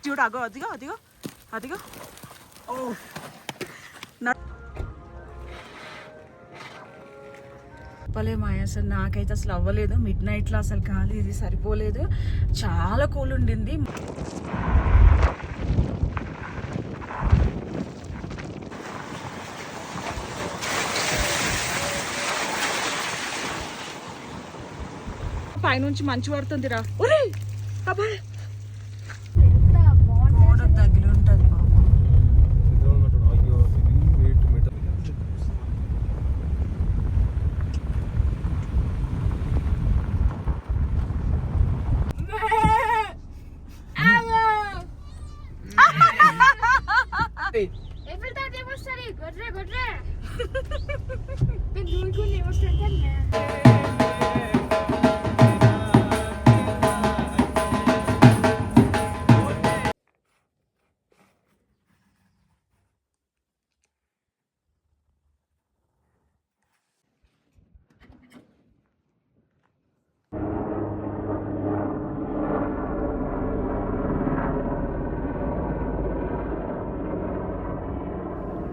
చూడు అగో అదిగో అదిగో అదిగో. ఓ చెప్పలేమాయ అసలు నాకైతే అసలు అవ్వలేదు. మిడ్ నైట్లో అసలు గాలి ఇది సరిపోలేదు, చాలా కూల్ ఉండింది. పైనుంచి మంచు పడుతుందిరా. తగిలి ఉంటుంది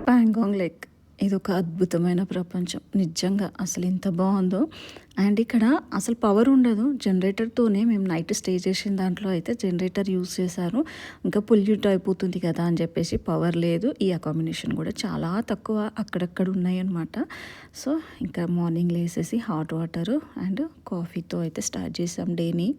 పాంగాంగ్ లేక్. ఇది ఒక అద్భుతమైన ప్రపంచం నిజంగా, అసలు ఎంత బాగుందో. అండ్ ఇక్కడ అసలు పవర్ ఉండదు, జనరేటర్తోనే మేము నైట్ స్టే చేసిన దాంట్లో అయితే జనరేటర్ యూస్ చేశారు. ఇంకా పొల్యూట్ అయిపోతుంది కదా అని చెప్పేసి పవర్ లేదు. ఈ అకామిడేషన్ కూడా చాలా తక్కువ అక్కడక్కడ ఉన్నాయి అన్నమాట. సో ఇంకా మార్నింగ్ లేసేసి హాట్ వాటర్ అండ్ కాఫీతో అయితే స్టార్ట్ చేసాం డేని.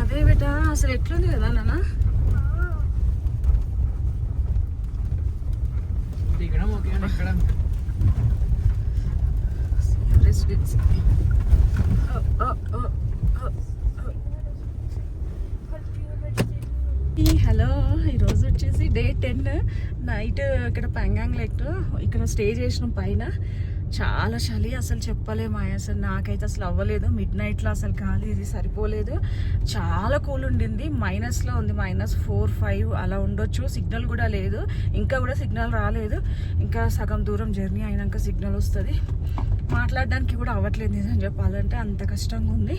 అదే బేట అసలు ఎట్లుంది కదా నాన్న. హలో, ఈరోజు వచ్చేసి డే 10 నైట్ ఇక్కడ పాంగాంగ్ లేక్ ఇక్కడ స్టే చేసినాం పైన. చాలా చలి అసలు చెప్పలేమాయ అసలు నాకైతే అసలు అవ్వలేదు. మిడ్ నైట్లో అసలు గాలి ఇది సరిపోలేదు, చాలా కూల్ ఉండింది. మైనస్లో ఉంది, -4, -5 అలా ఉండొచ్చు. సిగ్నల్ కూడా లేదు, ఇంకా కూడా సిగ్నల్ రాలేదు. ఇంకా సగం దూరం జర్నీ అయినాక సిగ్నల్ వస్తుంది. మాట్లాడడానికి కూడా అవ్వట్లేదు నిజం చెప్పాలంటే, అంత కష్టంగా ఉంది.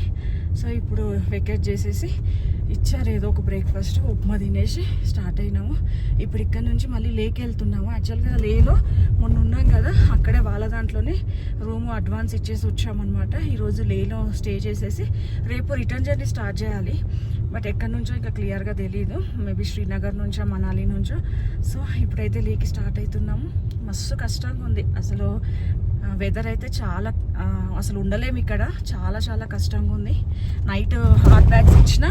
సో ఇప్పుడు వెకేట్ చేసేసి ఇచ్చారు ఏదో ఒక బ్రేక్ఫాస్ట్, ఉప్మా తినేసి స్టార్ట్ అయినాము. ఇప్పుడు ఇక్కడ నుంచి మళ్ళీ లేక్ వెళ్తున్నాము. యాక్చువల్గా లేలో మొన్న ఉన్నాం కదా, అక్కడే వాళ్ళ దాంట్లోనే రూమ్ అడ్వాన్స్ ఇచ్చేసి వచ్చామన్నమాట. ఈరోజు లేలో స్టే చేసేసి రేపు రిటర్న్ జర్నీ స్టార్ట్ చేయాలి. బట్ ఎక్కడి నుంచో ఇంకా క్లియర్గా తెలీదు, మేబీ శ్రీనగర్ నుంచో మనాలి నుంచో. సో ఇప్పుడైతే లేకి స్టార్ట్ అవుతున్నాము. మస్తు కష్టంగా ఉంది అసలు. వెదర్ అయితే చాలా అసలు ఉండలేము ఇక్కడ, చాలా చాలా కష్టంగా ఉంది. నైట్ హాట్ బ్యాగ్స్ ఇచ్చిన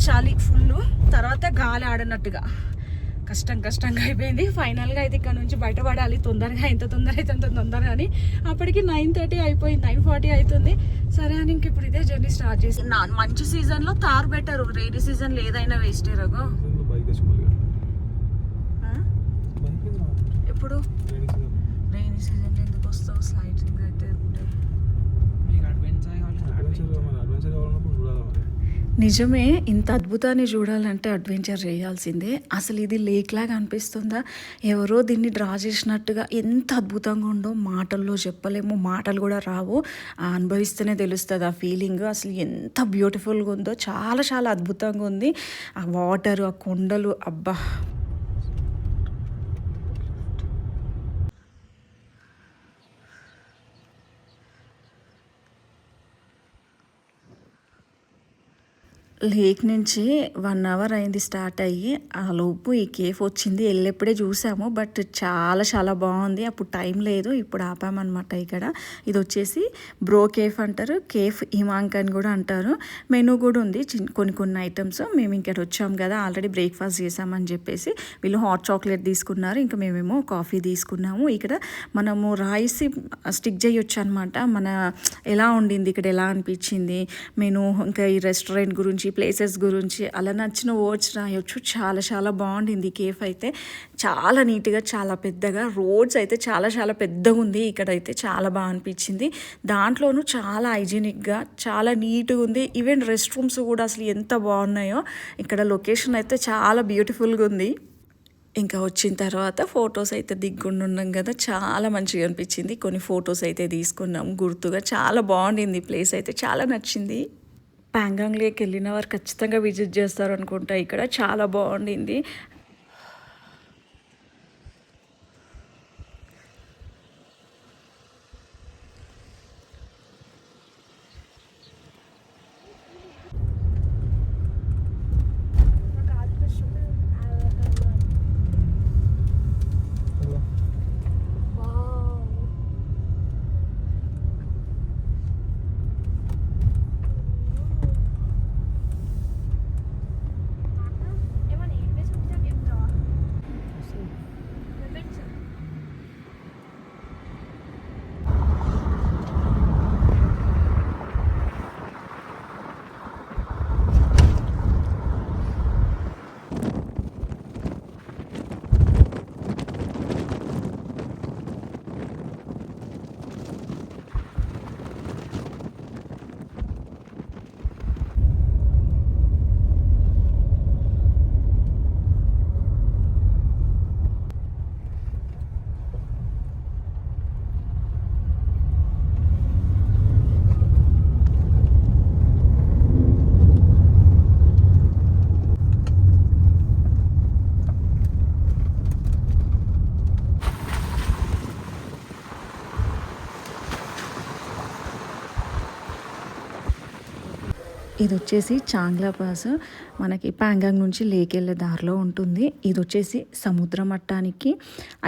చలి ఫుల్, తర్వాత గాలి ఆడనట్టుగా కష్టంగా అయిపోయింది. ఫైనల్గా అయితే ఇక్కడ నుంచి బయటపడాలి తొందరగా, ఎంత తొందర అయితే అంత తొందరగా అని. అప్పటికి 9:30 అయిపోయింది, 9:40 అవుతుంది. సరే అని ఇంక ఇప్పుడు ఇదే జర్నీ స్టార్ట్ చేసి. మంచి సీజన్లో తార్ బెటర్, రైనీ సీజన్లో ఏదైనా వేస్టే రఘు. ఎప్పుడు రైనీ సీజన్లో ఎందుకు వస్తావు? స్లైడింగ్ అయితే నిజమే, ఇంత అద్భుతాన్ని చూడాలంటే అడ్వెంచర్ చేయాల్సిందే. అసలు ఇది లేక్ లాగా అనిపిస్తుందా? ఎవరో దీన్ని డ్రా చేసినట్టుగా ఎంత అద్భుతంగా ఉందో మాటల్లో చెప్పలేము, మాటలు కూడా రావు. అనుభవిస్తేనే తెలుస్తుంది ఆ ఫీలింగ్. అసలు ఎంత బ్యూటిఫుల్గా ఉందో, చాలా చాలా అద్భుతంగా ఉంది. ఆ వాటర్, ఆ కొండలు, అబ్బా. లేక్ నుంచి 1 అవర్ అయింది స్టార్ట్ అయ్యి, ఆ లోపు ఈ కేఫ్ వచ్చింది. వెళ్ళేప్పుడే చూసాము, బట్ చాలా చాలా బాగుంది. అప్పుడు టైం లేదు, ఇప్పుడు ఆపామన్నమాట. ఇక్కడ ఇది వచ్చేసి బ్రో కేఫ్ అంటారు, కేఫ్ ఇమాంక్ అని కూడా అంటారు. మెనూ కూడా ఉంది, కొన్ని ఐటమ్స్. మేము ఇక్కడ వచ్చాము కదా, ఆల్రెడీ బ్రేక్ఫాస్ట్ చేసామని చెప్పేసి వీళ్ళు హాట్ చాక్లెట్ తీసుకున్నారు, ఇంకా మేమేమో కాఫీ తీసుకున్నాము. ఇక్కడ మనము రాయిసి స్టిక్ చేయొచ్చు అనమాట. మన ఎలా ఉండింది ఇక్కడ, ఎలా అనిపించింది మెనూ, ఇంకా ఈ రెస్టారెంట్ గురించి, ప్లేసెస్ గురించి అలా నచ్చిన వర్డ్స్ రాయొచ్చు. చాలా చాలా బాగుండింది కేఫ్ అయితే. చాలా నీట్గా, చాలా పెద్దగా, రోడ్స్ అయితే చాలా చాలా పెద్దగా ఉంది. ఇక్కడైతే చాలా బాగా అనిపించింది. దాంట్లోనూ చాలా హైజీనిక్గా, చాలా నీట్గా ఉంది. ఈవెన్ రెస్ట్ రూమ్స్ కూడా అసలు ఎంత బాగున్నాయో. ఇక్కడ లొకేషన్ అయితే చాలా బ్యూటిఫుల్గా ఉంది. ఇంకా వచ్చిన తర్వాత ఫొటోస్ అయితే దిగ్గుండున్నాం కదా, చాలా మంచిగా అనిపించింది. కొన్ని ఫొటోస్ అయితే తీసుకున్నాం గుర్తుగా. చాలా బాగుండింది ప్లేస్ అయితే, చాలా నచ్చింది. ప్యాంగాంగ్ లేక్ వెళ్ళిన వారు ఖచ్చితంగా విజిట్ చేస్తారు అనుకుంటా. ఇక్కడ చాలా బాగుండింది. ఇది వచ్చేసి చాంగ్లా పాస్, మనకి ప్యాంగాంగ్ నుంచి లేక్ వెళ్ళే దారిలో ఉంటుంది. ఇది వచ్చేసి సముద్ర మట్టానికి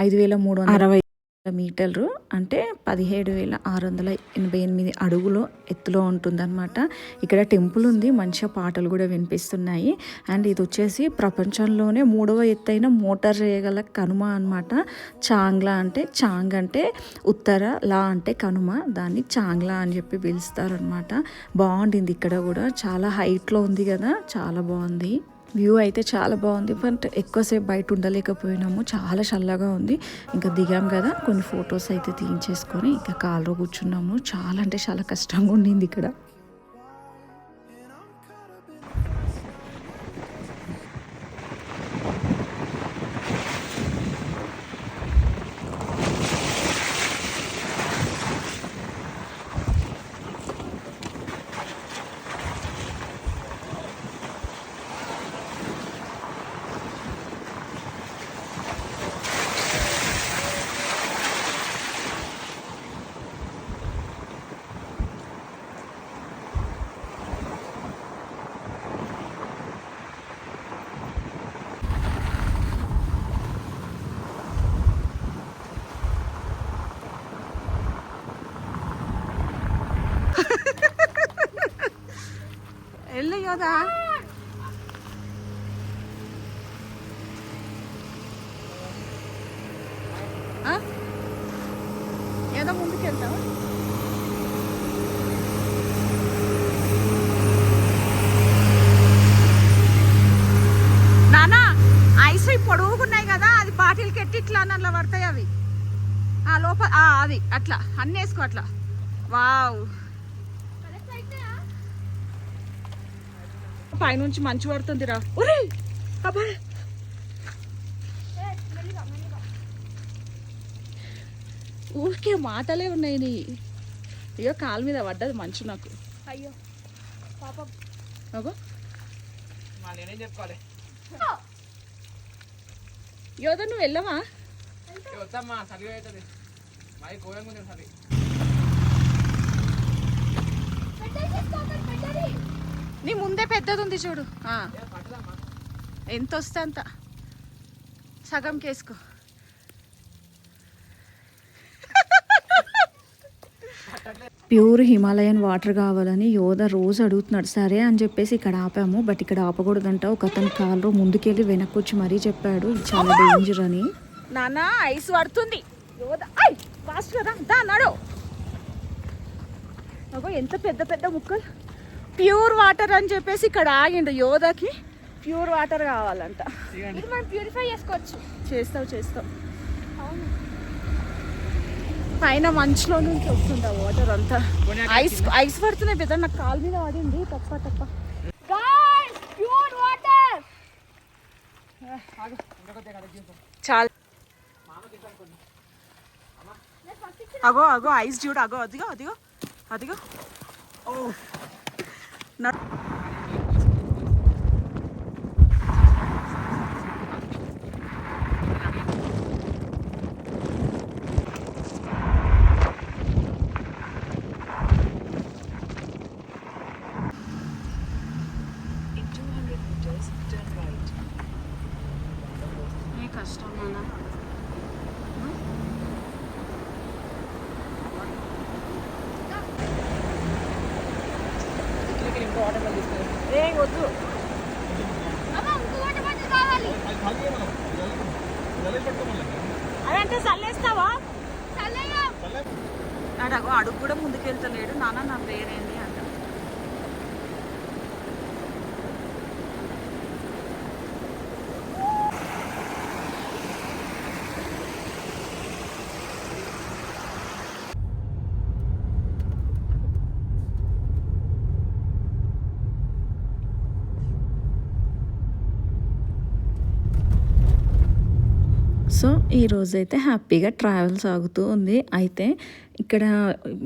5360 మీటర్లు, అంటే 17,688 అడుగులు ఎత్తులో ఉంటుందన్నమాట. ఇక్కడ టెంపుల్ ఉంది, మంచిగా పాటలు కూడా వినిపిస్తున్నాయి. అండ్ ఇది వచ్చేసి ప్రపంచంలోనే 3వ ఎత్తైన మోటార్ చేయగల కనుమ అనమాట. చాంగ్లా అంటే, చాంగ్ అంటే ఉత్తర, లా అంటే కనుమ, దాన్ని చాంగ్లా అని చెప్పి పిలుస్తారనమాట. బాగుండింది ఇక్కడ కూడా, చాలా హైట్లో ఉంది కదా, చాలా బాగుంది. వ్యూ అయితే చాలా బాగుంది, బట్ ఎక్కువసేపు బయట ఉండలేకపోయినాము, చాలా చల్లగా ఉంది. ఇంకా దిగాం కదా, కొన్ని ఫొటోస్ అయితే తీయించేసుకొని ఇంకా కాలులో కూర్చున్నాము. చాలా అంటే చాలా కష్టంగా ఉండింది ఇక్కడ. వెళ్ళు కదా, ఏదో ముందుకు వెళ్తావా? నానా ఐస్ పొడుగున్నాయి కదా, అది బాటిల్కి ఎట్టి ఇట్లా అట్లా పడతాయి అవి. లోపల అది అట్లా అన్నీ వేసుకో అట్లా. వావ్, పైనుంచి మంచు పడుతుందిరా. ఊరికే మాటలే ఉన్నాయి నీ. ఇక కాలు మీద పడ్డది మంచు నాకు. అయ్యో పాపం. చెప్పాలి యోధ, నువ్వు వెళ్ళవా? నీ ముందు ముందే పెద్దది ఉంది చూడు. ఎంత వస్తే అంత సగం కేసుకో. ప్యూర్ హిమాలయన్ వాటర్ కావాలని యోధ రోజు అడుగుతున్నాడు. సరే అని చెప్పేసి ఇక్కడ ఆపాము. బట్ ఇక్కడ ఆపకూడదంట. ఒక అతను కాళ్ళు ముందుకెళ్ళి వెనక్కి వచ్చి మరీ చెప్పాడు ఇది చాలా డేంజర్ అని. నాన్న ఐస్ పడుతుంది. ఫాస్ట్ కదా దా నడు. అగో ఎంత పెద్ద పెద్ద ముక్కలు. ప్యూర్ వాటర్ అని చెప్పేసి ఇక్కడ ఆగిండు. యోధకి ప్యూర్ వాటర్ కావాలంట. ఇది మనం ప్యూరిఫై చేసుకోవచ్చు. చేస్తావు. పైన మంచులో నుంచి వస్తుంది ఆ వాటర్ అంతా. ఐస్ పడుతున్నాయి పెద్ద. నాకు కాలు మీద పడింది తప్ప. Guys pure water. చాలా అగో ఐస్ చూడు. అదిగో ఓ కష్టం నాన్న. వద్దు అదంటే చల్లేస్తావా? అడగో అడుగు కూడా ముందుకెళ్తలేడు. నాన్న నా పేరేంటి అంట. సో ఈరోజైతే హ్యాపీగా ట్రావెల్ సాగుతూ ఉంది. అయితే ఇక్కడ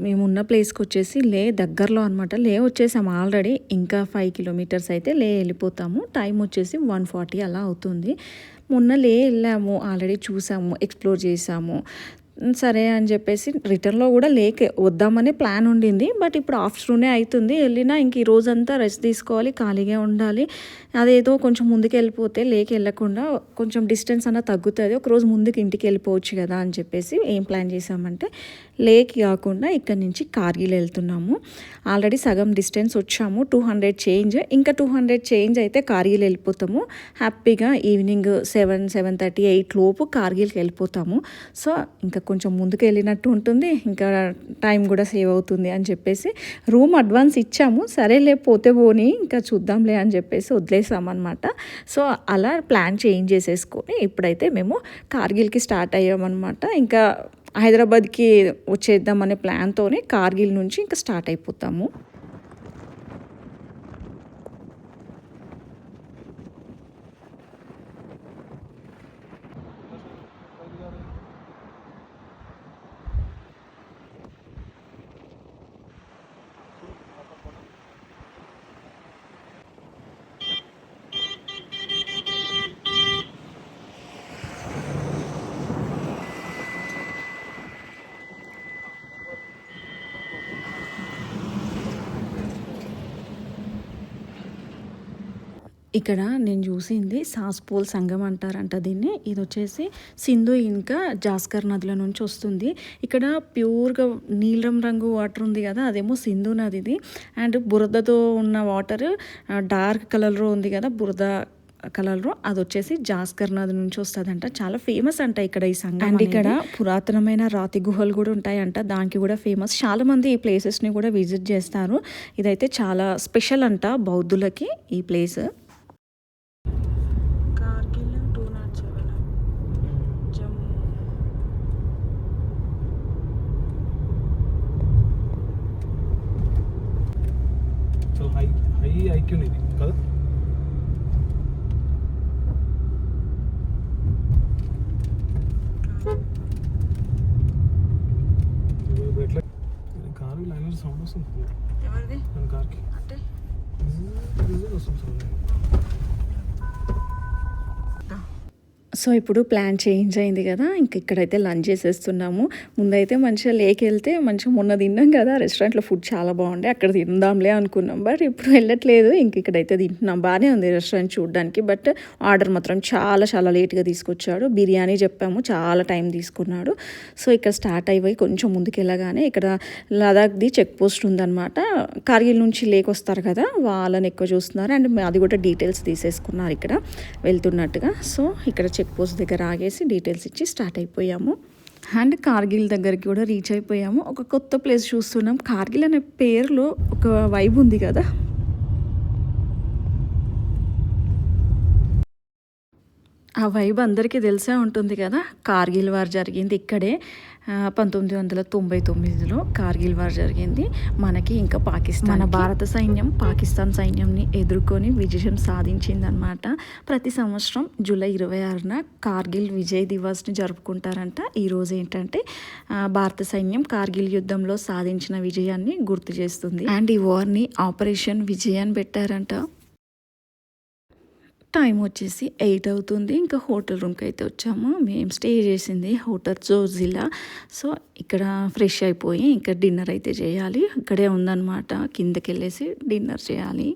మేమున్న ప్లేస్కి వచ్చేసి లే దగ్గరలో అనమాట. లే వచ్చేసాము ఆల్రెడీ. ఇంకా 5 కిలోమీటర్స్ అయితే లే వెళ్ళిపోతాము. టైం వచ్చేసి 1:40 అలా అవుతుంది. మొన్న లే వెళ్ళాము, ఆల్రెడీ చూసాము, ఎక్స్ప్లోర్ చేసాము. సరే అని చెప్పేసి రిటర్న్లో కూడా లేక్ వద్దామనే ప్లాన్ ఉండింది. బట్ ఇప్పుడు ఆఫ్టర్నూనే అవుతుంది. వెళ్ళినా ఇంక ఈ రోజంతా రెస్ట్ తీసుకోవాలి, ఖాళీగా ఉండాలి. అదేదో కొంచెం ముందుకు వెళ్ళిపోతే లేక్ వెళ్ళకుండా కొంచెం డిస్టెన్స్ అన్న తగ్గుతుంది. ఒకరోజు ముందుకు ఇంటికి వెళ్ళిపోవచ్చు కదా అని చెప్పేసి ఏం ప్లాన్ చేసామంటే లేక్ కాకుండా ఇక్కడ నుంచి కార్గిల్ వెళ్తున్నాము. ఆల్రెడీ సగం డిస్టెన్స్ వచ్చాము. 200 చేంజ్. ఇంకా 200 చేంజ్ అయితే కార్గిల్ వెళ్ళిపోతాము. హ్యాపీగా ఈవినింగ్ 7:30, 8 లోపు కార్గిల్కి వెళ్ళిపోతాము. సో ఇంకా కొంచెం ముందుకు వెళ్ళినట్టు ఉంటుంది, ఇంకా టైం కూడా సేవ్ అవుతుంది అని చెప్పేసి రూమ్ అడ్వాన్స్ ఇచ్చాము. సరేలే పోతే పోని ఇంకా చూద్దాంలే అని చెప్పేసి వదిలేసామన్నమాట. సో అలా ప్లాన్ చేంజ్ చేసేసుకొని ఇప్పుడైతే మేము కార్గిల్కి స్టార్ట్ అయ్యామన్నమాట. ఇంకా హైదరాబాద్కి వచ్చేద్దామనే ప్లాన్తోనే కార్గిల్ నుంచి ఇంకా స్టార్ట్ అయిపోతాము. ఇక్కడ నేను చూసింది సాస్పోల్ సంగం అంటారంట దీన్ని. ఇది వచ్చేసి సింధు ఇంకా జాస్కర్ నదుల నుంచి వస్తుంది. ఇక్కడ ప్యూర్గా నీలం రంగు వాటర్ ఉంది కదా, అదేమో సింధు నదిది. అండ్ బురదతో ఉన్న వాటర్ డార్క్ కలర్లో ఉంది కదా, బురద కలర్లో, అది వచ్చేసి జాస్కర్ నది నుంచి వస్తుందంట. చాలా ఫేమస్ అంట ఇక్కడ ఈ సంగం. అండ్ ఇక్కడ పురాతనమైన రాతి గుహలు కూడా ఉంటాయంట, దానికి కూడా ఫేమస్. చాలా మంది ఈ ప్లేసెస్ని కూడా విజిట్ చేస్తారు. ఇదైతే చాలా స్పెషల్ అంట బౌద్ధులకి ఈ ప్లేస్. కారు లైనర్ సౌండ్ వస్తుంది. ఎవరిది? కార్కి అంటే వస్తుంది. సో ఇప్పుడు ప్లాన్ చేంజ్ అయింది కదా, ఇంక ఇక్కడైతే లంచ్ చేసేస్తున్నాము. ముందైతే మంచిగా లేక్ వెళ్తే మంచిగా మొన్న తిన్నాం కదా రెస్టారెంట్లో, ఫుడ్ చాలా బాగుండే, అక్కడ తిందాంలే అనుకున్నాం. బట్ ఇప్పుడు వెళ్ళట్లేదు, ఇంక ఇక్కడైతే తింటున్నాం. బాగానే ఉంది రెస్టారెంట్ చూడడానికి, బట్ ఆర్డర్ మాత్రం చాలా చాలా లేట్గా తీసుకొచ్చాడు. బిర్యానీ చెప్పాము, చాలా టైం తీసుకున్నాడు. సో ఇక్కడ స్టార్ట్ అయిపోయి కొంచెం ముందుకు వెళ్ళగానే ఇక్కడ లదాఖ్ది చెక్ పోస్ట్ ఉందన్నమాట. కార్గిల్ నుంచి లేక్ వస్తారు కదా, వాళ్ళని ఎక్కువ చూస్తున్నారు. అండ్ అది కూడా డీటెయిల్స్ తీసేసుకున్నారు ఇక్కడ వెళ్తున్నట్టుగా. సో ఇక్కడ చెక్ పోస్ట్ దగ్గర ఆగేసి డీటెయిల్స్ ఇచ్చి స్టార్ట్ అయిపోయాము. అండ్ కార్గిల్ దగ్గరికి కూడా రీచ్ అయిపోయాము. ఒక కొత్త ప్లేస్ చూస్తున్నాం. కార్గిల్ అనే పేరులో ఒక వైబ్ ఉంది కదా. ఆ వైబ్ అందరికీ తెలిసే ఉంటుంది కదా. కార్గిల్ వార్ జరిగింది ఇక్కడే 1999లో కార్గిల్ వార్ జరిగింది. మనకి ఇంకా పాకిస్తాన్, మన భారత సైన్యం పాకిస్తాన్ సైన్యంని ఎదుర్కొని విజయం సాధించిందనమాట. ప్రతి సంవత్సరం జూలై 26న కార్గిల్ విజయ్ దివాస్ని జరుపుకుంటారంట. ఈరోజు ఏంటంటే భారత సైన్యం కార్గిల్ యుద్ధంలో సాధించిన విజయాన్ని గుర్తు చేస్తుంది. అండ్ ఈ వార్ని ఆపరేషన్ విజయ్ అని పెట్టారంట. టైం వచ్చేసి 8 అవుతుంది. ఇంకా హోటల్ రూమ్కి అయితే వచ్చాము. మేము స్టే చేసింది హోటల్ జోజిలా. సో ఇక్కడ ఫ్రెష్ అయిపోయి ఇంకా డిన్నర్ అయితే చేయాలి. ఇక్కడే ఉందన్నమాట, కిందకి వెళ్ళేసి డిన్నర్ చేయాలి.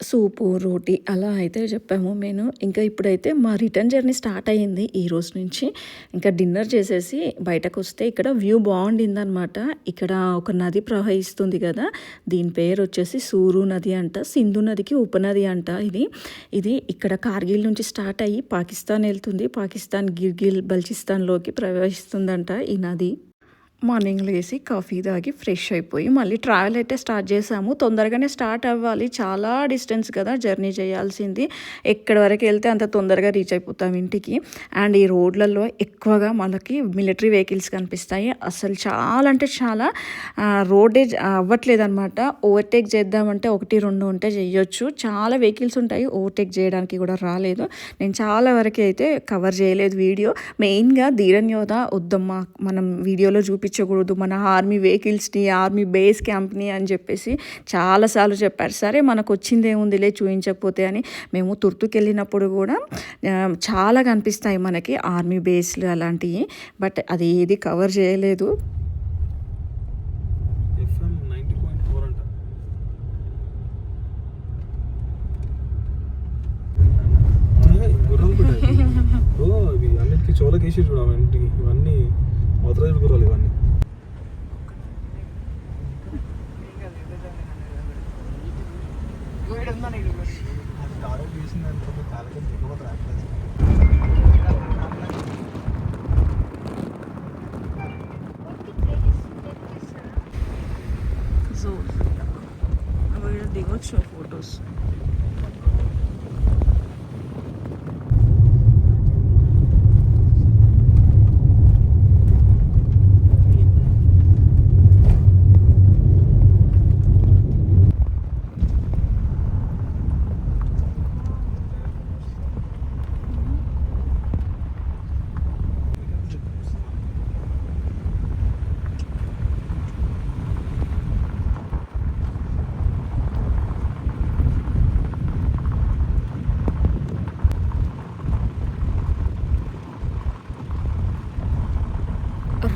సూపు, రోటీ అలా అయితే చెప్పాము మేము. ఇంకా ఇప్పుడైతే మా రిటర్న్ జర్నీ స్టార్ట్ అయ్యింది ఈ రోజు నుంచి. ఇంకా డిన్నర్ చేసేసి బయటకు వస్తే ఇక్కడ వ్యూ బాగుండిందనమాట. ఇక్కడ ఒక నది ప్రవహిస్తుంది కదా, దీని పేరు వచ్చేసి సూరు నది అంట. సింధు నదికి ఉపనది అంట. ఇది ఇక్కడ కార్గిల్ నుంచి స్టార్ట్ అయ్యి పాకిస్తాన్ వెళ్తుంది. పాకిస్తాన్ గిర్గిల్ బల్చిస్తాన్లోకి ప్రవహిస్తుందంట ఈ నది. మార్నింగ్ లేసి కాఫీ తాగి ఫ్రెష్ అయిపోయి మళ్ళీ ట్రావెల్ అయితే స్టార్ట్ చేసాము. తొందరగానే స్టార్ట్ అవ్వాలి, చాలా డిస్టెన్స్ కదా జర్నీ చేయాల్సింది. ఎక్కడి వరకు వెళ్తే అంత తొందరగా రీచ్ అయిపోతాం ఇంటికి. అండ్ ఈ రోడ్లలో ఎక్కువగా మనకి మిలిటరీ వెహికల్స్ కనిపిస్తాయి. అసలు చాలా అంటే చాలా రోడే అవ్వట్లేదు అనమాట. ఓవర్టేక్ చేద్దామంటే 1-2 ఉంటే చేయొచ్చు. చాలా వెహికల్స్ ఉంటాయి, ఓవర్టేక్ చేయడానికి కూడా రాలేదు. నేను చాలా వరకు అయితే కవర్ చేయలేదు వీడియో. మెయిన్గా ధీరన్ యోధ వద్దమ్మా మనం వీడియోలో చూపించకూడదు మన ఆర్మీ వెహికల్స్ని, ఆర్మీ బేస్ క్యాంప్ని అని చెప్పేసి చాలాసార్లు చెప్పారు. సరే మనకు వచ్చింది ఏముందిలే చూపించకపోతే అని. మేము తుర్తుకి వెళ్ళినప్పుడు కూడా చాలా కనిపిస్తాయి మనకి ఆర్మీ బేస్లు అలాంటివి, బట్ అది ఏది కవర్ చేయలేదు. FM 90.4 అంట. గుర్రాలు కూడా ఇవి అన్నిటికీ చోలకేసి చూడాలి. ఇంటికి ఇవన్నీ మొదలైన గుర్రాలు ఇవన్నీ. దిగొచ్చు ఫొటోస్.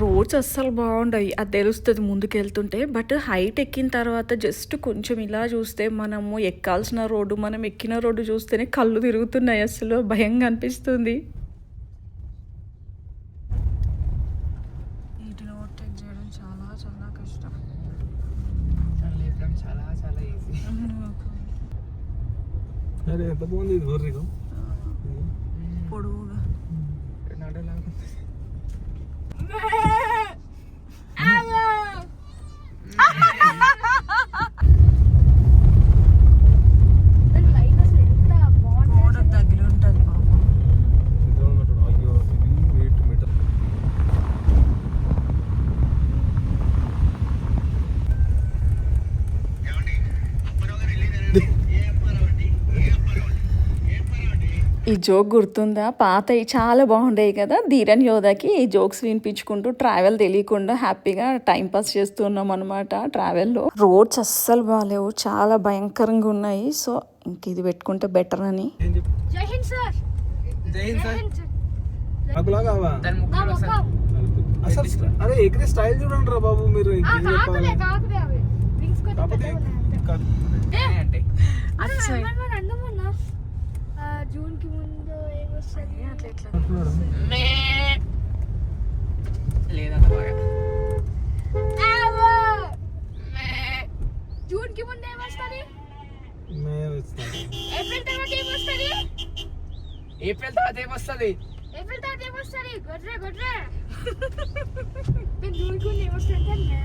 రోడ్స్ అస్సలు బాగుండవు, అది తెలుస్తుంది ముందుకు వెళ్తుంటే. బట్ హైట్ ఎక్కిన తర్వాత జస్ట్ కొంచెం ఇలా చూస్తే మనము ఎక్కాల్సిన రోడ్డు, మనం ఎక్కిన రోడ్డు చూస్తేనే కళ్ళు తిరుగుతున్నాయి. అసలు భయంగా అనిపిస్తుంది. వీటిని ఓవర్టేక్ చేయడం చాలా చాలా కష్టం. చాలా చాలా ఈజీ. అరే ఎంత బాగుంది ఇది గొర్రెగా, పొడవుగా. దగ్గర ఉంటుంది బాబు. అయ్యో ఇది 8 మీటర్. ఈ జోక్ గుర్తుందా? పాతవి చాలా బాగుండేవి కదా. ధీరన్ యోధకి ఈ జోక్స్ వినిపించుకుంటూ ట్రావెల్ తెలియకుండా హ్యాపీగా టైంపాస్ చేస్తున్నాం అనమాట ట్రావెల్లో. రోడ్స్ అస్సలు బాగాలేవు, చాలా భయంకరంగా ఉన్నాయి. సో ఇంక ఇది పెట్టుకుంటే బెటర్ అని. జై హింద్ సార్. జైన్ సార్ నాకులా కావా దాని ముక్కలు వస్తాయి. అసలు అరే ఎక్కడే స్టైల్ చూడండి రా బాబు మీరు ఇంకేం కాకులే చెప్పాలి? కాకులే అవి రింగ్స్ కొట్టి కాకపోతే అంటే అటు సైడ్ అందమున్నా జూన్ కి ముందు ఏమొస్తుంది అట్లా ఇట్లా అంటున్నాడు. లేదంత బాగా జూన్ కి ముందు ఏమొస్తుంది మేము ఇస్తాం. ఏప్రిల్ తర్వాత ఏమొస్తుంది ఏప్రిల్ తర్వాత ఏమొస్తుంది? ఏప్రిల్ తర్వాత ఏమొస్తుంది గొడ్రే గొడ్రే జూన్ కి ముందు ఏమొస్తుంది అంటే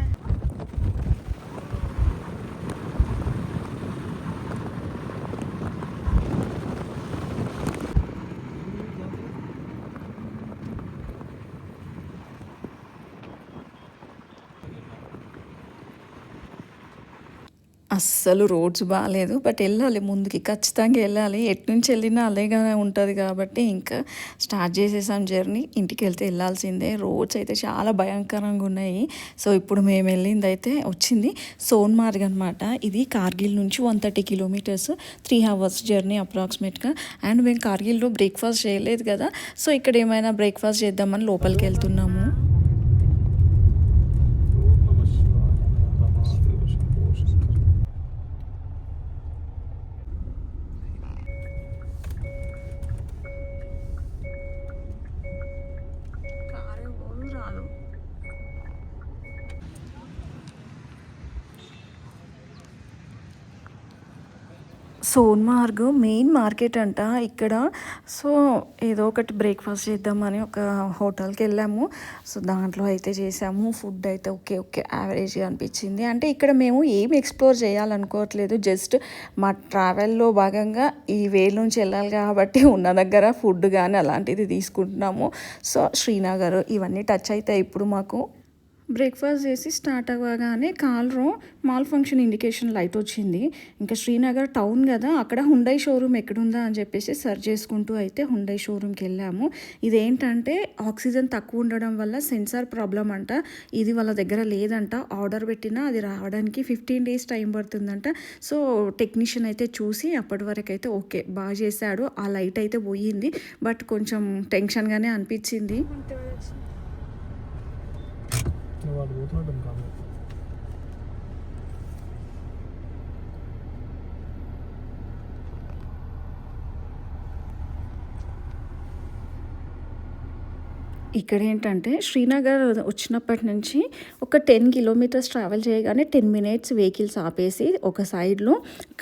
అస్సలు రోడ్స్ బాగాలేదు, బట్ వెళ్ళాలి ముందుకి, ఖచ్చితంగా వెళ్ళాలి. ఎటు నుంచి వెళ్ళినా అలాగే ఉంటుంది కాబట్టి ఇంకా స్టార్ట్ చేసేసాం జర్నీ. ఇంటికి వెళ్తే వెళ్ళాల్సిందే. రోడ్స్ అయితే చాలా భయంకరంగా ఉన్నాయి. సో ఇప్పుడు మేము వెళ్ళింది అయితే వచ్చింది సోన్మార్గ్ అనమాట. ఇది కార్గిల్ నుంచి 130 కిలోమీటర్స్, 3 hours జర్నీ అప్రాక్సిమేట్గా. అండ్ మేము కార్గిల్లో బ్రేక్ఫాస్ట్ చేయలేదు కదా, సో ఇక్కడ ఏమైనా బ్రేక్ఫాస్ట్ చేద్దామని లోపలికి వెళ్తున్నాము. ఓం నమః శివాయ. నమః శివాయ. శంకర్. కారే ఊరు రాదు. సోన్మార్గ్ మెయిన్ మార్కెట్ అంట ఇక్కడ. సో ఏదో ఒకటి బ్రేక్ఫాస్ట్ చేద్దామని ఒక హోటల్కి వెళ్ళాము. సో దాంట్లో అయితే చేసాము. ఫుడ్ అయితే ఓకే యావరేజ్గా అనిపించింది. అంటే ఇక్కడ మేము ఏం ఎక్స్ప్లోర్ చేయాలనుకోవట్లేదు, జస్ట్ మా ట్రావెల్లో భాగంగా ఈ వేలు నుంచి వెళ్ళాలి కాబట్టి ఉన్న దగ్గర ఫుడ్ కానీ అలాంటిది తీసుకుంటున్నాము. సో శ్రీనగర్ ఇవన్నీ టచ్ అవుతాయి ఇప్పుడు మాకు. బ్రేక్ఫాస్ట్ చేసి స్టార్ట్ అవ్వగానే కార్లో మాల్ ఫంక్షన్ ఇండికేషన్ లైట్ వచ్చింది. ఇంకా శ్రీనగర్ టౌన్ కదా, అక్కడ హుండై షోరూమ్ ఎక్కడుందా అని చెప్పేసి సెర్చ్ చేసుకుంటూ అయితే హుండై షోరూమ్కి వెళ్ళాము. ఇదేంటంటే ఆక్సిజన్ తక్కువ ఉండడం వల్ల సెన్సార్ ప్రాబ్లం అంట. ఇది వాళ్ళ దగ్గర లేదంట. ఆర్డర్ పెట్టినా అది రావడానికి 15 days టైం పడుతుందంట. సో టెక్నీషియన్ అయితే చూసి అప్పటి వరకు అయితే ఓకే బాగా చేశాడు. ఆ లైట్ అయితే పోయింది, బట్ కొంచెం టెన్షన్గానే అనిపించింది. వాడు పోతున్నాడు కాదు. ఇక్కడ ఏంటంటే శ్రీనగర్ వచ్చినప్పటి నుంచి ఒక 10 kilometers ట్రావెల్ చేయగానే 10 minutes వెహికల్స్ ఆపేసి ఒక సైడ్లో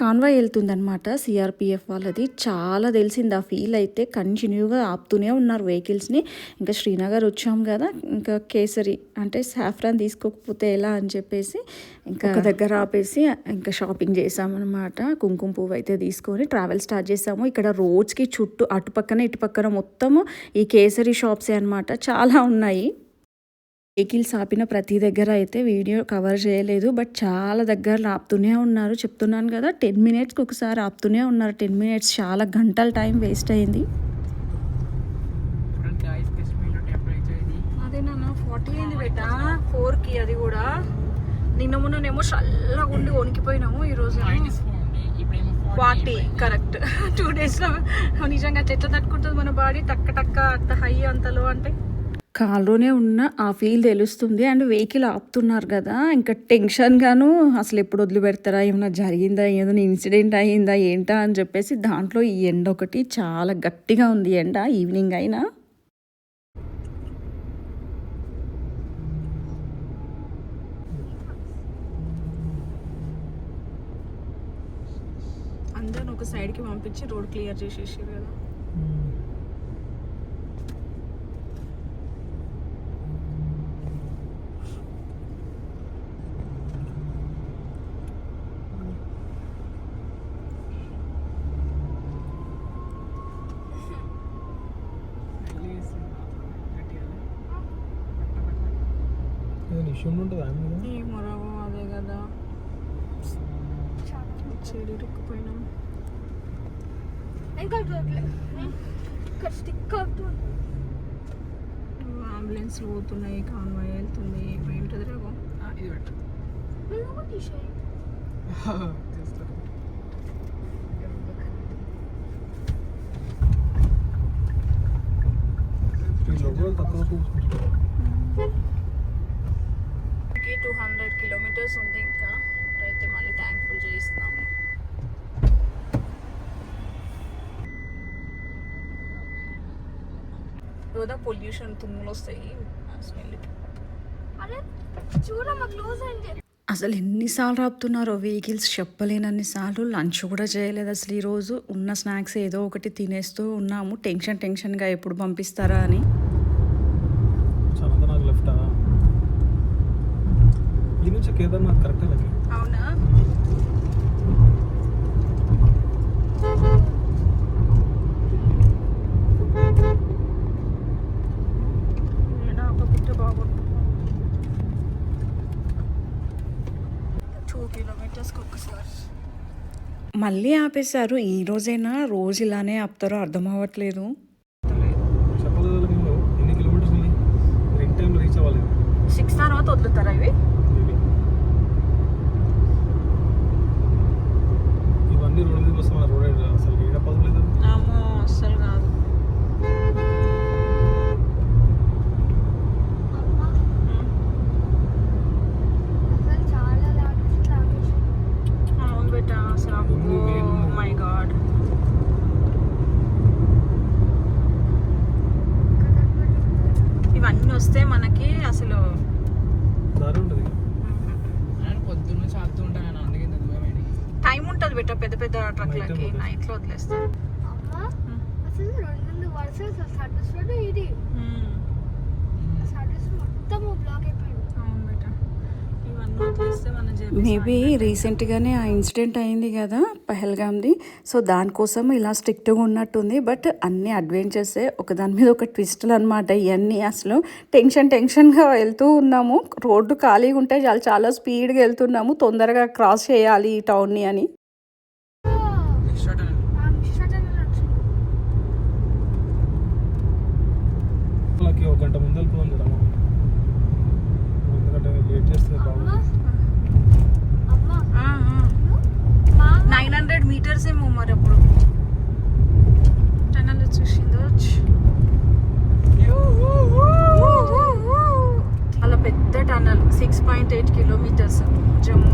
కాన్వాయ్ వెళ్తుందనమాట. సిఆర్పిఎఫ్ వాళ్ళది. చాలా తెలిసింది ఆ ఫీల్ అయితే. కంటిన్యూగా ఆపుతూనే ఉన్నారు వెహికల్స్ని. ఇంకా శ్రీనగర్ వచ్చాం కదా, ఇంకా కేసరి అంటే సాఫ్రాన్ తీసుకోకపోతే ఎలా అని చెప్పేసి ఇంకా ఒక దగ్గర ఆపేసి ఇంకా షాపింగ్ చేసామన్నమాట. కుంకుమ పువ్వు అయితే తీసుకొని ట్రావెల్ స్టార్ట్ చేసాము. ఇక్కడ రోడ్స్కి చుట్టూ అటుపక్కన ఇటుపక్కన మొత్తము ఈ కేసరి షాప్సే అనమాట. చాలా ఉన్నాయి. వెహికల్స్ ఆపిన ప్రతి దగ్గర అయితే వీడియో కవర్ చేయలేదు, బట్ చాలా దగ్గర ఆపుతూనే ఉన్నారు. చెప్తున్నాను కదా 10 minutesకి ఒకసారి ఆపుతూనే ఉన్నారు. 10 minutes చాలా గంటల టైం వేస్ట్ అయింది. చూడండి గాయ్స్ కశ్మీర్లో టెంపరేచర్ ఇది. అదే నాన్న 40 అయింది బెట 4కి. అది కూడా నిన్న మొన్ననేమో చల్లగా ఉండి వణికిపోయినాము. ఈరోజు -4 ఇప్పుడేమో 40 కరెక్ట్. 2 daysలో నిజంగా ఎట్లా తట్టుకుంటుంది మన బాడీ. టక్క అంత హై అంతలో అంటే కార్లోనే ఉన్న ఆ ఫీల్ తెలుస్తుంది. అండ్ వెహికల్ ఆపుతున్నారు కదా, ఇంకా టెన్షన్గాను అసలు ఎప్పుడు వదిలిపెడతారా, ఏమైనా జరిగిందా, ఏదైనా ఇన్సిడెంట్ అయ్యిందా ఏంటా అని చెప్పేసి. దాంట్లో ఈ ఎండ ఒకటి చాలా గట్టిగా ఉంది ఎండ. ఈవినింగ్ అయినా అందరిని ఒక సైడ్కి పంపించి రోడ్ క్లియర్ చేసేసారు కదా. ఏదైనా ఇష్యూ ఉంటుందా మీద? ఏమోరావో అదే కదా చెడు ఇరుక్కుపోయినాం. ఇంకా ఇక్కడ స్టిక్ అవుతుంది. అంబులెన్స్లు పోతున్నాయి, కాన్వాయ్ వెళ్తుంది. ఏంటది రావో. ఇది పెట్టు. తక్కువ కూర్చుంటారు. 200 కిలోమీటర్స్ ఉంది ఇంకా. అయితే మళ్ళీ ట్యాంక్ ఫుల్ చేయిస్తున్నాము. ఏదో పొల్యూషన్ తుమ్ములు వస్తాయి స్మెల్. అరే చూడమ్మా క్లోజ్ అయింది. అసలు ఎన్నిసార్లు ఆపుతున్నారో వెహికల్స్ చెప్పలేనన్ని సార్లు. లంచ్ కూడా చేయలేదు అసలు ఈరోజు. ఉన్న స్నాక్స్ ఏదో ఒకటి తినేస్తూ ఉన్నాము, టెన్షన్గా ఎప్పుడు పంపిస్తారా అని. చాలా నాకు లెఫ్టా ఈ నుంచి కేదార్నాథ్ కరెక్టే లెక్క. అవునా? బాగుంటుంది. 2 కిలోమీటర్స్కి ఒకసారి మళ్ళీ ఆపేశారు. ఈ రోజైనా రోజు ఇలానే ఆపుతారో అర్థం అవ్వట్లేదు. చెప్పలేదు మీరు ఎన్ని కిలోమీటర్స్ ఉన్నాయి, మీరు ఇన్ టైంలో రీచ్ అవ్వాలి. 6 తర్వాత వదులుతారా ఇవి? ఇవన్నీ రోడ్ మీద వస్తాం. రోడ్ అసలు ఏడ పదలేదు. అమ్మో అస్సలు కాదు. అసలు చాలా లాగేసి అవును బేటా అసలు. My God. ఇవన్నీ వస్తే మనకి అసలు దారి ఉంటుంది. నేను పొద్దున్న చాలుతూ ఉంటాను నేను, అందుకే ఇంత దూరం ఏంటి. టైం ఉంటుంది బేటా పెద్ద పెద్ద ట్రక్లకి. నైట్లో వదిలేస్తారు. అమ్మా అసలు రెండు వరుసలు సర్వీస్ రోడ్ ఇది. సర్వీస్ మొత్తం బ్లాక్ అయిపోయింది. అవును బేటా ఇవన్నీ వదిలేస్తే మన మేబీ రీసెంట్గానే ఆ ఇన్సిడెంట్ అయింది కదా పహల్గామ్ది. సో దానికోసం ఇలా స్ట్రిక్ట్గా ఉన్నట్టుంది. బట్ అన్ని అడ్వెంచర్సే, ఒకదాని మీద ఒక ట్విస్టులు అనమాట ఇవన్నీ. అసలు టెన్షన్గా వెళ్తూ ఉన్నాము. రోడ్డు ఖాళీగా ఉంటే చాలా స్పీడ్గా వెళ్తున్నాము, తొందరగా క్రాస్ చేయాలి ఈ టౌన్ని అని. వాళ్ళకి ఒక గంట ముందు వెళ్ళిపోవాలి కదా, ఎందుకంటే లేట్ చేస్తే బాగుంది. 900 మీటర్స్ ఏమో మరి అప్పుడు. టనల్ చూసిందో అలా పెద్ద టనల్ 6.8 కిలోమీటర్స్. జమ్మూ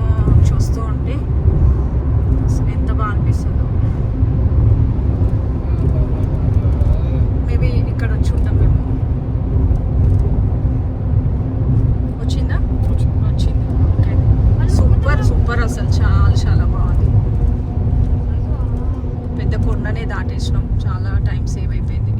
చూస్తూ ఉంటే అసలు ఎంత బాగా అనిపిస్తుందో. మేబీ ఇక్కడ చూద్దాం మేము. వచ్చిందా? వచ్చింది. ఓకే సూపర్ అసలు చాలా బాగుంది. పెద్ద కొండనే దాటేసినాం. చాలా టైం సేవ్ అయిపోయింది.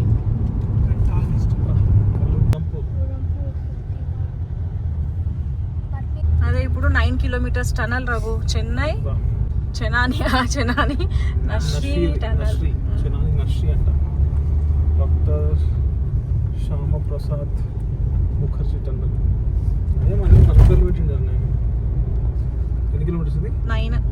అదే ఇప్పుడు 9 కిలోమీటర్స్ టనల్ రఘు. చెనాని నర్సీ టనల్. నర్సీ అంట. Doctor Shyama Prasad Mukherjee tunnel. అదే మళ్ళీ 4 పేర్లు పెట్టిండారు. నేను ఎన్ని కిలోమీటర్స్ ఇది? 9.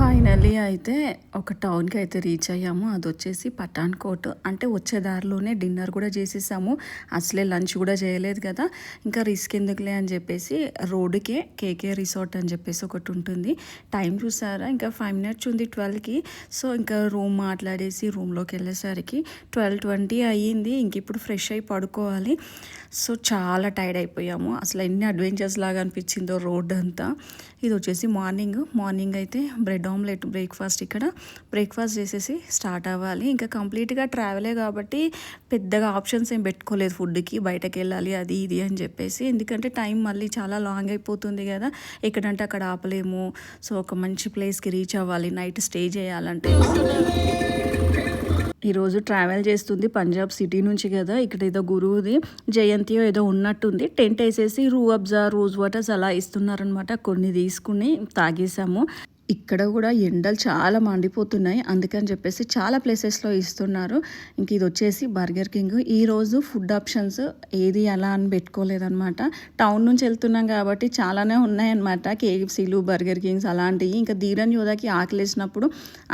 ఫైనలీ అయితే ఒక టౌన్కి అయితే రీచ్ అయ్యాము. అది వచ్చేసి పఠాన్కోట్. అంటే వచ్చే దారిలోనే డిన్నర్ కూడా చేసేసాము. అసలే లంచ్ కూడా చేయలేదు కదా, ఇంకా రిస్క్ ఎందుకులే అని చెప్పేసి రోడ్డుకే కేకే రిసార్ట్ అని చెప్పేసి ఒకటి ఉంటుంది. టైం చూసారా, ఇంకా 5 మినిట్స్ ఉంది 12కి. సో ఇంకా రూమ్ మాట్లాడేసి రూమ్లోకి వెళ్ళేసరికి 12:20 అయ్యింది. ఇంక ఇప్పుడు ఫ్రెష్ అయ్యి పడుకోవాలి. సో చాలా టైర్డ్ అయిపోయాము. అసలు ఎన్ని అడ్వెంచర్స్ లాగా అనిపించిందో రోడ్ అంతా. ఇది వచ్చేసి మార్నింగ్ అయితే బ్రెడ్ ఆమ్లెట్ బ్రేక్ఫాస్ట్. ఇక్కడ బ్రేక్ఫాస్ట్ చేసేసి స్టార్ట్ అవ్వాలి. ఇంకా కంప్లీట్గా ట్రావెలే కాబట్టి పెద్దగా ఆప్షన్స్ ఏం పెట్టుకోలేదు ఫుడ్కి. బయటకు వెళ్ళాలి అది ఇది అని చెప్పేసి, ఎందుకంటే టైం మళ్ళీ చాలా లాంగ్ అయిపోతుంది కదా, ఎక్కడంటే అక్కడ ఆపలేము. సో ఒక మంచి ప్లేస్కి రీచ్ అవ్వాలి నైట్ స్టే చేయాలంటే. ఈరోజు ట్రావెల్ చేస్తుంది పంజాబ్ సిటీ నుంచి కదా. ఇక్కడ ఏదో గురువుది జయంతియో ఏదో ఉన్నట్టుంది. టెంట్ వేసేసి రూహ్ అఫ్జా, రోజ్ వాటర్స్ అలా ఇస్తున్నారనమాట. కొన్ని తీసుకుని తాగేసాము. ఇక్కడ కూడా ఎండలు చాలా మండిపోతున్నాయి, అందుకని చెప్పేసి చాలా ప్లేసెస్లో ఇస్తున్నారు. ఇంక ఇది వచ్చేసి బర్గర్ కింగ్. ఈరోజు ఫుడ్ ఆప్షన్స్ ఏది అలా అని పెట్టుకోలేదన్నమాట. టౌన్ నుంచి వెళ్తున్నాం కాబట్టి చాలానే ఉన్నాయన్నమాట. కేఎఫ్సీలు, బర్గర్ కింగ్స్ అలాంటివి. ఇంకా ధీరన్ యోధాకి ఆకలేసినప్పుడు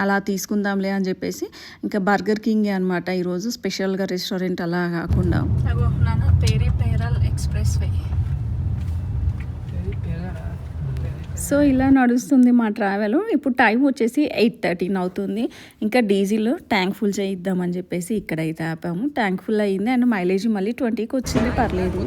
అలా తీసుకుందాంలే అని చెప్పేసి ఇంకా బర్గర్ కింగే అనమాట ఈరోజు స్పెషల్గా రెస్టారెంట్ అలా కాకుండా. Pearl express way. సో ఇలా నడుస్తుంది మా ట్రావెల్. ఇప్పుడు టైం వచ్చేసి 8:13 అవుతుంది. ఇంకా డీజిల్ ట్యాంక్ ఫుల్ చేయిద్దామని చెప్పేసి ఇక్కడైతే ఆపాము. ట్యాంక్ ఫుల్ అయ్యింది అండ్ మైలేజ్ మళ్ళీ 20కి వచ్చింది, పర్లేదు.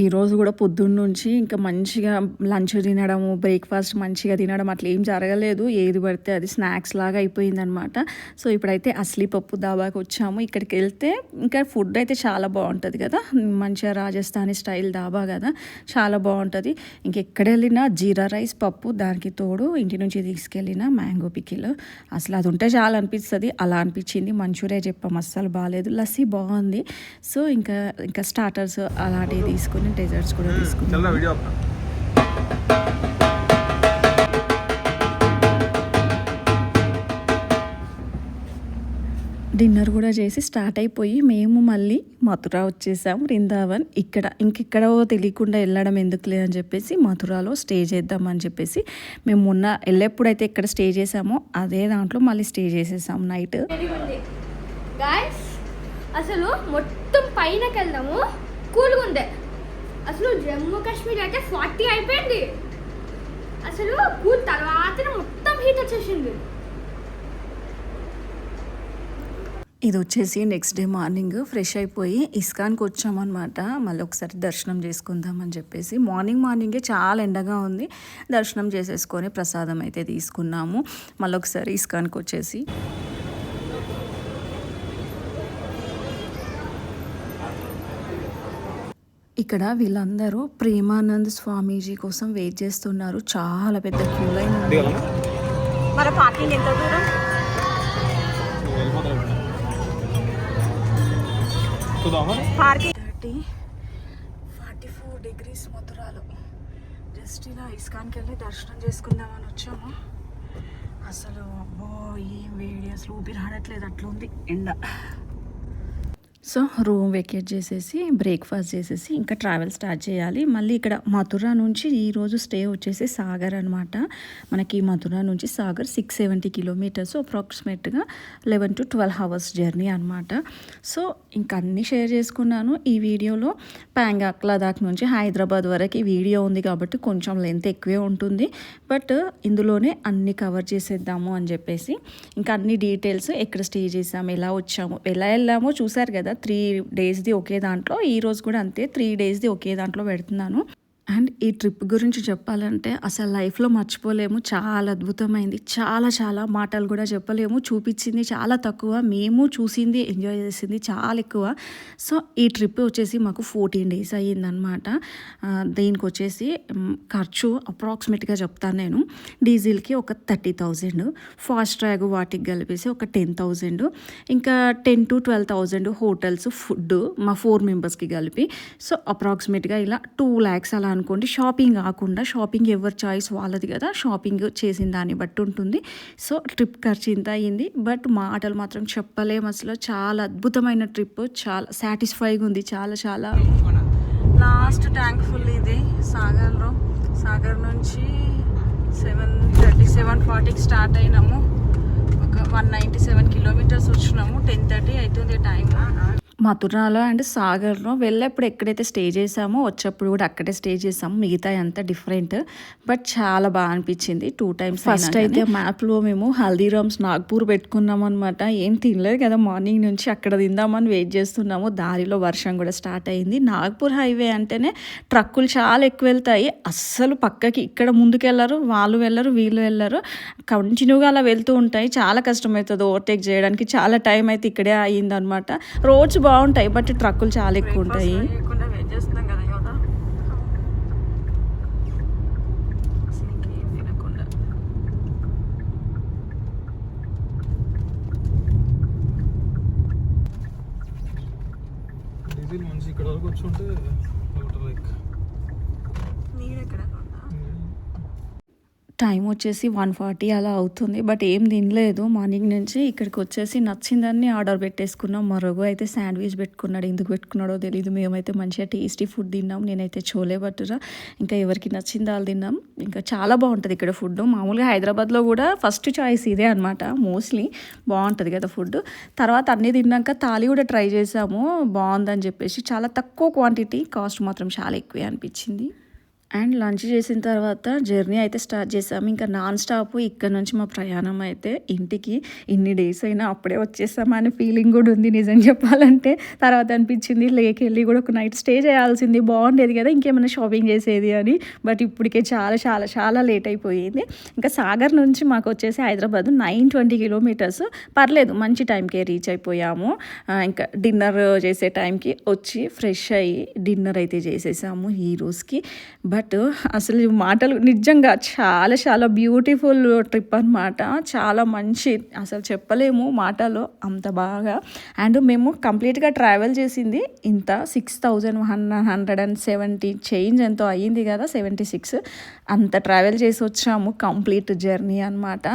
ఈరోజు కూడా పొద్దున్న నుంచి ఇంకా మంచిగా లంచ్ తినడము, బ్రేక్ఫాస్ట్ మంచిగా తినడం అట్లా ఏం జరగలేదు. ఏది పడితే అది స్నాక్స్ లాగా అయిపోయిందనమాట. సో ఇప్పుడైతే అస్లీ పప్పు దాబాకి వచ్చాము. ఇక్కడికి వెళ్తే ఇంకా ఫుడ్ అయితే చాలా బాగుంటుంది కదా, మంచిగా రాజస్థానీ స్టైల్ దాబా కదా, చాలా బాగుంటుంది. ఇంకెక్కడ వెళ్ళినా జీరా రైస్ పప్పు, దానికి తోడు ఇంటి నుంచి తీసుకెళ్ళిన మ్యాంగో పికిల్, అసలు అది ఉంటే చాలా అనిపిస్తుంది. అలా అనిపించింది. మంచూరియా చెప్పాము, అస్సలు బాగాలేదు. లస్సీ బాగుంది. సో ఇంకా స్టార్టర్స్ అలాంటివి తీసుకుని డెజర్ట్స్ కూడా తీసుకున్నాం. డిన్నర్ కూడా చేసి స్టార్ట్ అయిపోయి మేము మళ్ళీ మథురా వచ్చేసాం, బృందావన్. ఇంకెక్కడో తెలియకుండా వెళ్ళడం ఎందుకులే అని చెప్పేసి మథురాలో స్టే చేద్దామని చెప్పేసి మేము మొన్న వెళ్ళేప్పుడైతే ఎక్కడ స్టే చేసామో అదే దాంట్లో మళ్ళీ స్టే చేసేసాం నైట్. గాయ్స్ అసలు మొత్తం పైనకి వెళ్దాము, కూల్గా ఉండే. అసలు జమ్మూ కాశ్మీర్ అయితే 40 అయిపోయింది. అసలు కూల్ తర్వాత మొత్తం హీట్ వచ్చేసింది. ఇది వచ్చేసి నెక్స్ట్ డే మార్నింగ్ ఫ్రెష్ అయిపోయి ఇస్కాన్కి వచ్చామన్నమాట. మళ్ళీ ఒకసారి దర్శనం చేసుకుందామని చెప్పేసి మార్నింగే చాలా ఎండగా ఉంది. దర్శనం చేసేసుకొని ప్రసాదం అయితే తీసుకున్నాము. మళ్ళీ ఒకసారి ఇస్కాన్కి వచ్చేసి ఇక్కడ వీళ్ళందరూ ప్రేమానంద్ స్వామీజీ కోసం వెయిట్ చేస్తున్నారు. చాలా పెద్ద క్యూ లైన్ ఉంది. మరి పార్కింగ్ ఎంత దూరం? Parking 44 degrees మథురాలో. జస్ట్ ఇలా ఇస్కాన్కి వెళ్ళి దర్శనం చేసుకుందామని వచ్చాము. అసలు అబ్బో ఏం వేడి, అసలు ఊపిరి ఆడట్లేదు, అట్లుంది ఎండ. సో రూమ్ వెకేట్ చేసేసి బ్రేక్ఫాస్ట్ చేసేసి ఇంకా ట్రావెల్ స్టార్ట్ చేయాలి. మళ్ళీ ఇక్కడ మథురా నుంచి ఈరోజు స్టే వచ్చేసి సాగర్ అనమాట. మనకి మథురా నుంచి సాగర్ 670 kilometers, అప్రాక్సిమేట్గా 11 to 12 hours జర్నీ అనమాట. సో ఇంకా అన్నీ షేర్ చేసుకున్నాను ఈ వీడియోలో. ప్యాంగాక్, లదాఖ్ నుంచి హైదరాబాద్ వరకు ఈ వీడియో ఉంది కాబట్టి కొంచెం లెంత్ ఎక్కువే ఉంటుంది. బట్ ఇందులోనే అన్నీ కవర్ చేసేద్దాము అని చెప్పేసి ఇంకా అన్ని డీటెయిల్స్, ఎక్కడ స్టే చేసాము, ఎలా వచ్చాము, ఎలా వెళ్ళామో చూసారు కదా. 3 daysది ఒకే దాంట్లో, ఈరోజు కూడా అంతే 3 daysది ఒకే దాంట్లో పెడుతున్నాను. అండ్ ఈ ట్రిప్ గురించి చెప్పాలంటే అసలు లైఫ్లో మర్చిపోలేము. చాలా అద్భుతమైంది. చాలా మాటలు కూడా చెప్పలేము. చూపించింది చాలా తక్కువ, మేము చూసింది ఎంజాయ్ చేసింది చాలా ఎక్కువ. సో ఈ ట్రిప్ వచ్చేసి మాకు 14 days అయ్యిందనమాట. దీనికి వచ్చేసి ఖర్చు అప్రాక్సిమేట్గా చెప్తాను నేను. డీజిల్కి ఒక 30,000, ఫాస్ట్ ట్రాగ్ వాటికి కలిపేసి ఒక 10,000, ఇంకా 10 to 12,000 హోటల్స్, ఫుడ్ మా 4 members కలిపి. సో అప్రాక్సిమేట్గా ఇలా 2 lakhs అలా అనుకోండి. షాపింగ్ కాకుండా, షాపింగ్ ఎవరి చాయిస్ వాళ్ళది కదా, షాపింగ్ చేసిన దాన్ని బట్టి ఉంటుంది. సో ట్రిప్ ఖర్చు ఇంత అయ్యింది. బట్ మాటలు మాత్రం చెప్పలేము. అసలు చాలా అద్భుతమైన ట్రిప్, చాలా సాటిస్ఫైగా ఉంది. చాలా లాస్ట్ ట్యాంక్ ఫుల్ ఇది సాగర్లో. సాగర్ నుంచి 7:40కి స్టార్ట్ అయినాము. ఒక 197 kilometers వచ్చినాము. 10:30 అవుతుంది టైం. మథురాలో అండ్ సాగర్లో వెళ్ళేప్పుడు ఎక్కడైతే స్టే చేసామో వచ్చేప్పుడు కూడా అక్కడే స్టే చేసాము. మిగతా అంతా డిఫరెంట్, బట్ చాలా బాగా అనిపించింది 2 times. ఫస్ట్ అయితే మ్యాప్లో మేము హల్దీరామ్స్ నాగ్పూర్ పెట్టుకున్నాం అనమాట. ఏం తినలేదు కదా మార్నింగ్ నుంచి, అక్కడ తిందామని వెయిట్ చేస్తున్నాము. దారిలో వర్షం కూడా స్టార్ట్ అయింది. నాగ్పూర్ హైవే అంటేనే ట్రక్కులు చాలా ఎక్కువ వెళ్తాయి. అస్సలు పక్కకి ఇక్కడ ముందుకెళ్ళరు, వాళ్ళు వెళ్ళరు, వీళ్ళు వెళ్ళరు, కంటిన్యూగా అలా వెళ్తూ ఉంటాయి. చాలా కష్టమవుతుంది ఓవర్టేక్ చేయడానికి. చాలా టైం అయితే ఇక్కడే అయ్యిందనమాట. రోడ్స్ బాగుంటాయి బట్ ట్రక్కులు చాలా ఎక్కువ ఉంటాయి. వెయిట్ చేస్తున్నాం కదా యోధ, అసలు ఇంకేం తినకుండా. డీజిల్ మంచి ఇక్కడ వరకు వచ్చి ఉంటే నీడెక్కడ టైం వచ్చేసి 1:40 అలా అవుతుంది. బట్ ఏం తినలేదు మార్నింగ్ నుంచి. ఇక్కడికి వచ్చేసి నచ్చిందాన్ని ఆర్డర్ పెట్టేసుకున్నాం. మా రఘు అయితే శాండ్విచ్ పెట్టుకున్నాడు. ఎందుకు పెట్టుకున్నాడో తెలీదు. మేమైతే మంచిగా టేస్టీ ఫుడ్ తిన్నాం. నేనైతే చోలే భటూరా, ఇంకా ఎవరికి నచ్చింది వాళ్ళు తిన్నాం. ఇంకా చాలా బాగుంటుంది ఇక్కడ ఫుడ్. మామూలుగా హైదరాబాద్లో కూడా ఫస్ట్ చాయిస్ ఇదే అనమాట. మోస్ట్లీ బాగుంటుంది కదా ఫుడ్. తర్వాత అన్నీ తిన్నాక థాలీ కూడా ట్రై చేసాము. బాగుందని చెప్పేసి చాలా తక్కువ క్వాంటిటీ, కాస్ట్ మాత్రం చాలా ఎక్కువే అనిపించింది. అండ్ లంచ్ చేసిన తర్వాత జర్నీ అయితే స్టార్ట్ చేసాము. ఇంకా నాన్ స్టాప్ ఇక్కడ నుంచి మా ప్రయాణం అయితే ఇంటికి. ఇన్ని డేస్ అయినా అప్పుడే వచ్చేసామా అనే ఫీలింగ్ కూడా ఉంది నిజం చెప్పాలంటే. తర్వాత అనిపించింది లేక్ వెళ్ళి కూడా ఒక నైట్ స్టే చేయాల్సింది, బాగుండేది కదా ఇంకేమైనా షాపింగ్ చేసేది అని. బట్ ఇప్పటికే చాలా చాలా చాలా లేట్ అయిపోయింది. ఇంకా సాగర్ నుంచి మాకు వచ్చేసి హైదరాబాద్ 920 కిలోమీటర్స్. పర్లేదు మంచి టైంకే రీచ్ అయిపోయాము. ఇంకా డిన్నర్ చేసే టైంకి వచ్చి ఫ్రెష్ అయ్యి డిన్నర్ అయితే చేసేసాము ఈ రోజుకి. బట్ అసలు మాటలు నిజంగా చాలా చాలా బ్యూటిఫుల్ ట్రిప్ అనమాట. చాలా మంచి, అసలు చెప్పలేము మాటలో అంత బాగా. అండ్ మేము కంప్లీట్గా ట్రావెల్ చేసింది ఇంత 6170 చేంజ్ ఎంతో అయ్యింది కదా, 76 అంత ట్రావెల్ చేసి వచ్చాము. కంప్లీట్ జర్నీ అనమాట.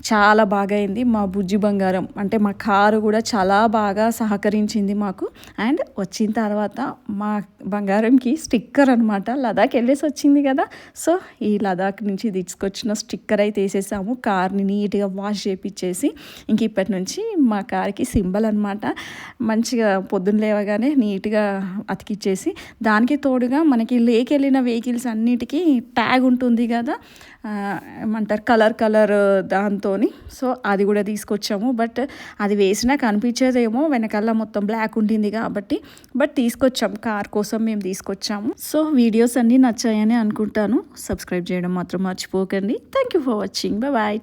చాలా బాగా అయింది. మా బుజ్జి బంగారం అంటే మా కారు కూడా చాలా బాగా సహకరించింది మాకు. అండ్ వచ్చిన తర్వాత మా బంగారంకి స్టిక్కర్ అనమాట, లదాఖ్ వెళ్ళేసి వచ్చింది కదా, సో ఈ లదాఖ్ నుంచి తీసుకొచ్చిన స్టిక్కర్ అయితే వేసేసాము. కార్ని నీట్గా వాష్ చేయించేసి ఇంక ఇప్పటి నుంచి మా కార్కి సింబల్ అనమాట. మంచిగా పొద్దున్న లేవగానే నీట్గా అతికిచ్చేసి, దానికి తోడుగా మనకి లేక్ వెళ్ళిన వెహికల్స్ అన్నిటికీ ట్యాగ్ ఉంటుంది కదా, ఏమంటారు కలర్ దాంతో, సో అది కూడా తీసుకొచ్చాము. బట్ అది వేసినా కనిపించేదేమో, వెనకాల మొత్తం బ్లాక్ ఉంటుంది కాబట్టి. బట్ తీసుకొచ్చాం, కార్ కోసం మేము తీసుకొచ్చాము. సో వీడియోస్ అన్నీ నచ్చాయని అనుకుంటాను. సబ్స్క్రైబ్ చేయడం మాత్రం మర్చిపోకండి. Thank you for watching. Bye.